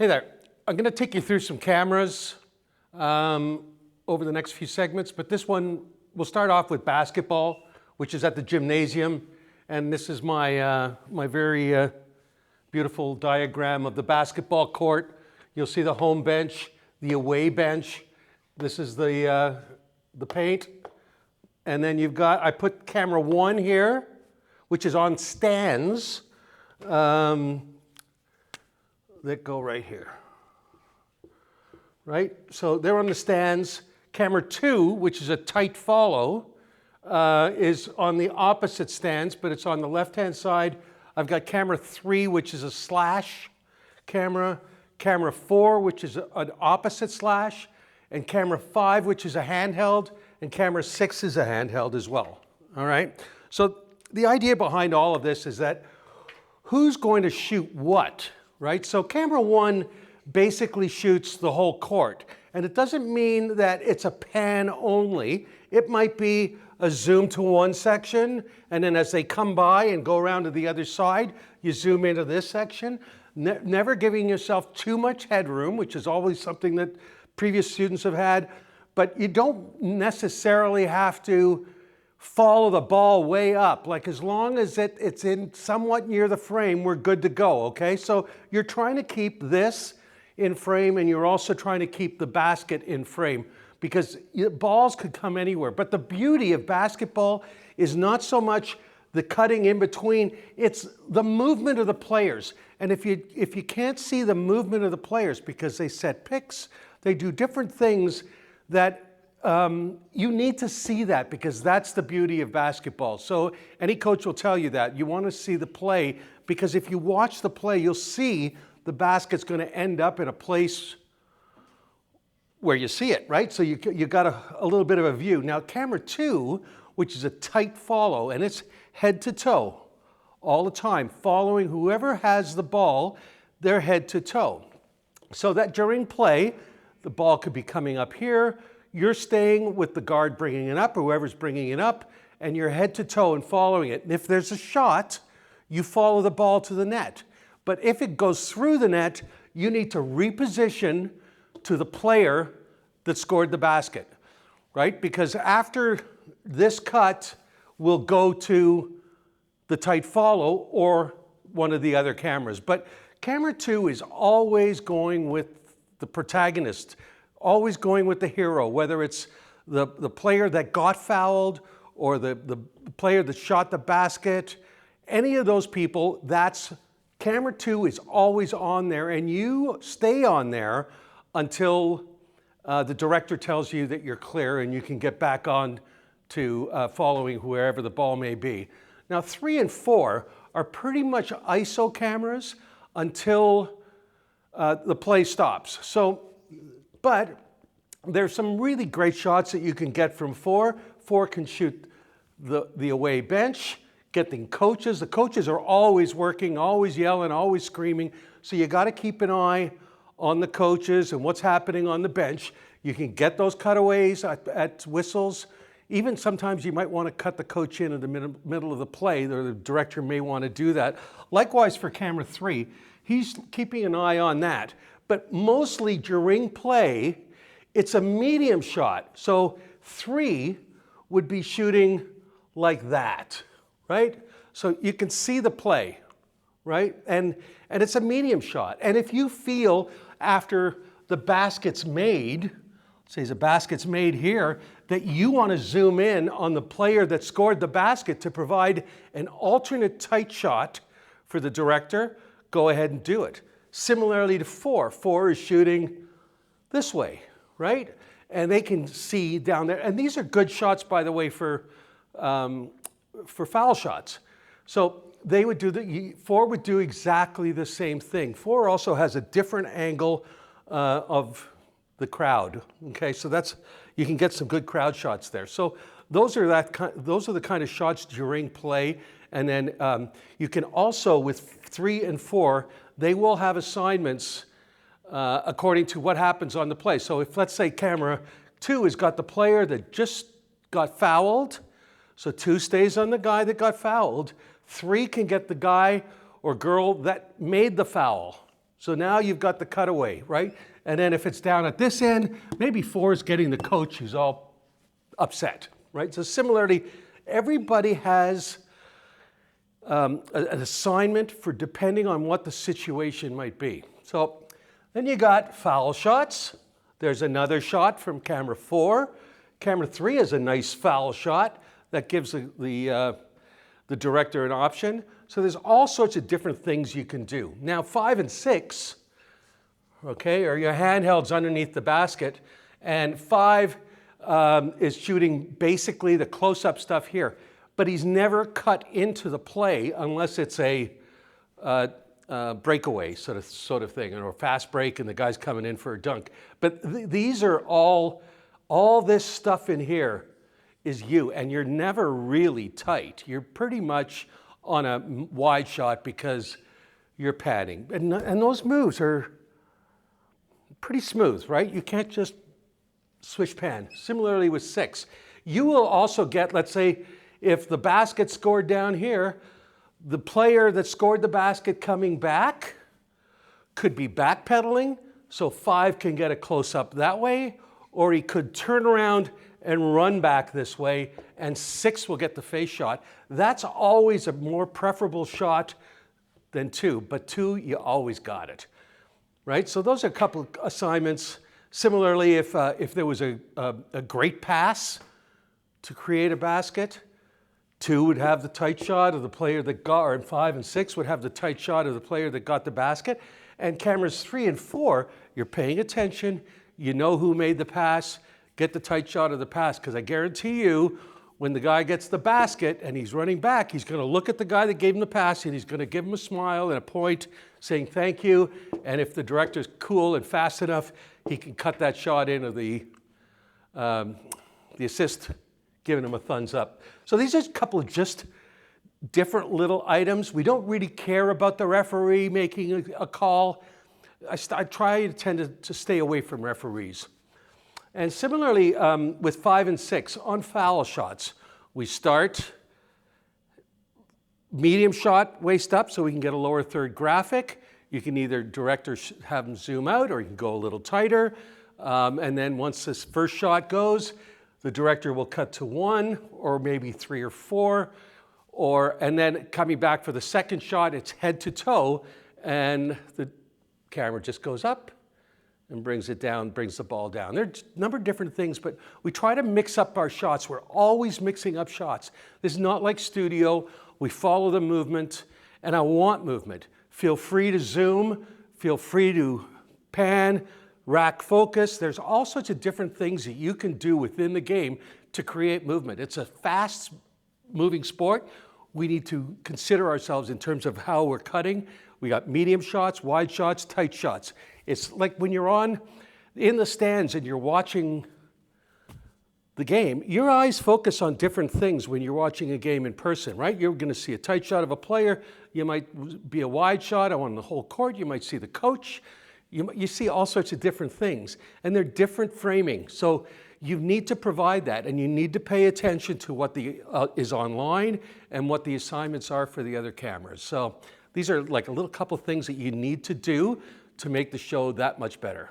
Hey there. I'm going to take you through some cameras over the next few segments, but this one, we'll start off with basketball, which is at the gymnasium. And this is my, my very beautiful diagram of the basketball court. You'll see the home bench, the away bench. This is the paint. And then you've got, I put camera 1 here, which is on stands that go right here, right? So they're on the stands. Camera 2, which is a tight follow, is on the opposite stands, but it's on the left-hand side. I've got camera 3, which is a slash camera, camera 4, which is an opposite slash, and camera 5, which is a handheld, and camera 6 is a handheld as well, all right? So the idea behind all of this is that who's going to shoot what, right? So camera 1 basically shoots the whole court, and it doesn't mean that it's a pan only. It might be a zoom to one section, and then as they come by and go around to the other side, you zoom into this section, never giving yourself too much headroom, which is always something that previous students have had, but you don't necessarily have to follow the ball way up. Like as long as it's in somewhat near the frame, we're good to go, okay? So you're trying to keep this in frame, and you're also trying to keep the basket in frame, because balls could come anywhere. But the beauty of basketball is not so much the cutting in between, it's the movement of the players. And if you can't see the movement of the players because they set picks, they do different things that you need to see that, because that's the beauty of basketball. So any coach will tell you that. You want to see the play, because if you watch the play, you'll see the basket's going to end up in a place where you see it, right? So you got a little bit of a view. Now camera 2, which is a tight follow, and it's head to toe all the time, following whoever has the ball, they're head to toe. So that during play, the ball could be coming up here, you're staying with the guard bringing it up, or whoever's bringing it up, and you're head to toe and following it. And if there's a shot, you follow the ball to the net. But if it goes through the net, you need to reposition to the player that scored the basket, right? Because after this cut will go to the tight follow or one of the other cameras. But camera 2 is always going with the protagonist, always going with the hero, whether it's the player that got fouled or the player that shot the basket, any of those people, that's camera 2 is always on there, and you stay on there until the director tells you that you're clear and you can get back on to following wherever the ball may be. Now 3 and 4 are pretty much ISO cameras until the play stops. But there's some really great shots that you can get from 4. 4 can shoot the away bench, getting coaches. The coaches are always working, always yelling, always screaming. So you got to keep an eye on the coaches and what's happening on the bench. You can get those cutaways at whistles. Even sometimes you might want to cut the coach in the middle of the play, or the director may want to do that. Likewise for camera 3, he's keeping an eye on that. But mostly during play, it's a medium shot. So 3 would be shooting like that, right? So you can see the play, right? And it's a medium shot. And if you feel after the basket's made, say the basket's made here, that you want to zoom in on the player that scored the basket to provide an alternate tight shot for the director, go ahead and do it. Similarly to 4. 4 is shooting this way, right? And they can see down there. And these are good shots, by the way, for foul shots. So they would do 4 would do exactly the same thing. 4 also has a different angle of the crowd. Okay, so you can get some good crowd shots there. So those are the kind of shots during play. And then you can also, with 3 and 4, they will have assignments according to what happens on the play. So if, let's say, camera 2 has got the player that just got fouled, so 2 stays on the guy that got fouled. 3 can get the guy or girl that made the foul. So now you've got the cutaway, right? And then if it's down at this end, maybe 4 is getting the coach who's all upset, right? So similarly, everybody has an assignment for depending on what the situation might be. So then you got foul shots. There's another shot from camera 4. Camera 3 is a nice foul shot that gives the director an option. So there's all sorts of different things you can do. Now 5 and 6, okay, are your handhelds underneath the basket, and 5 is shooting basically the close-up stuff here, but he's never cut into the play unless it's a breakaway sort of thing, or a fast break and the guy's coming in for a dunk. But these are all this stuff in here is you, and you're never really tight. You're pretty much on a wide shot because you're padding. And those moves are pretty smooth, right? You can't just switch pan. Similarly with 6. You will also get, let's say, if the basket scored down here, the player that scored the basket coming back could be backpedaling, so 5 can get a close-up that way, or he could turn around and run back this way, and 6 will get the face shot. That's always a more preferable shot than 2, but 2, you always got it, right? So those are a couple of assignments. Similarly, if there was a great pass to create a basket, 2 would have the tight shot of the player that got, or 5 and 6 would have the tight shot of the player that got the basket. And cameras 3 and 4, you're paying attention, you know who made the pass, get the tight shot of the pass, because I guarantee you, when the guy gets the basket and he's running back, he's going to look at the guy that gave him the pass and he's going to give him a smile and a point saying thank you. And if the director's cool and fast enough, he can cut that shot into the assist, giving him a thumbs up. So these are a couple of just different little items. We don't really care about the referee making a call. I tend to stay away from referees. And similarly, with 5 and 6, on foul shots, we start medium shot waist up so we can get a lower third graphic. You can either direct or have them zoom out, or you can go a little tighter. And then once this first shot goes, the director will cut to 1 or maybe 3 or 4. And then coming back for the second shot, it's head to toe, and the camera just goes up and brings it down, brings the ball down. There's a number of different things, but we try to mix up our shots. We're always mixing up shots. This is not like studio. We follow the movement, and I want movement. Feel free to zoom, feel free to pan, rack focus. There's all sorts of different things that you can do within the game to create movement. It's a fast moving sport. We need to consider ourselves in terms of how we're cutting. We got medium shots, wide shots, tight shots. It's like when you're in the stands and you're watching the game, your eyes focus on different things when you're watching a game in person, right? You're going to see a tight shot of a player. You might be a wide shot on the whole court. You might see the coach. You see all sorts of different things, and they're different framing. So you need to provide that, and you need to pay attention to what is online and what the assignments are for the other cameras. So these are like a little couple things that you need to do to make the show that much better.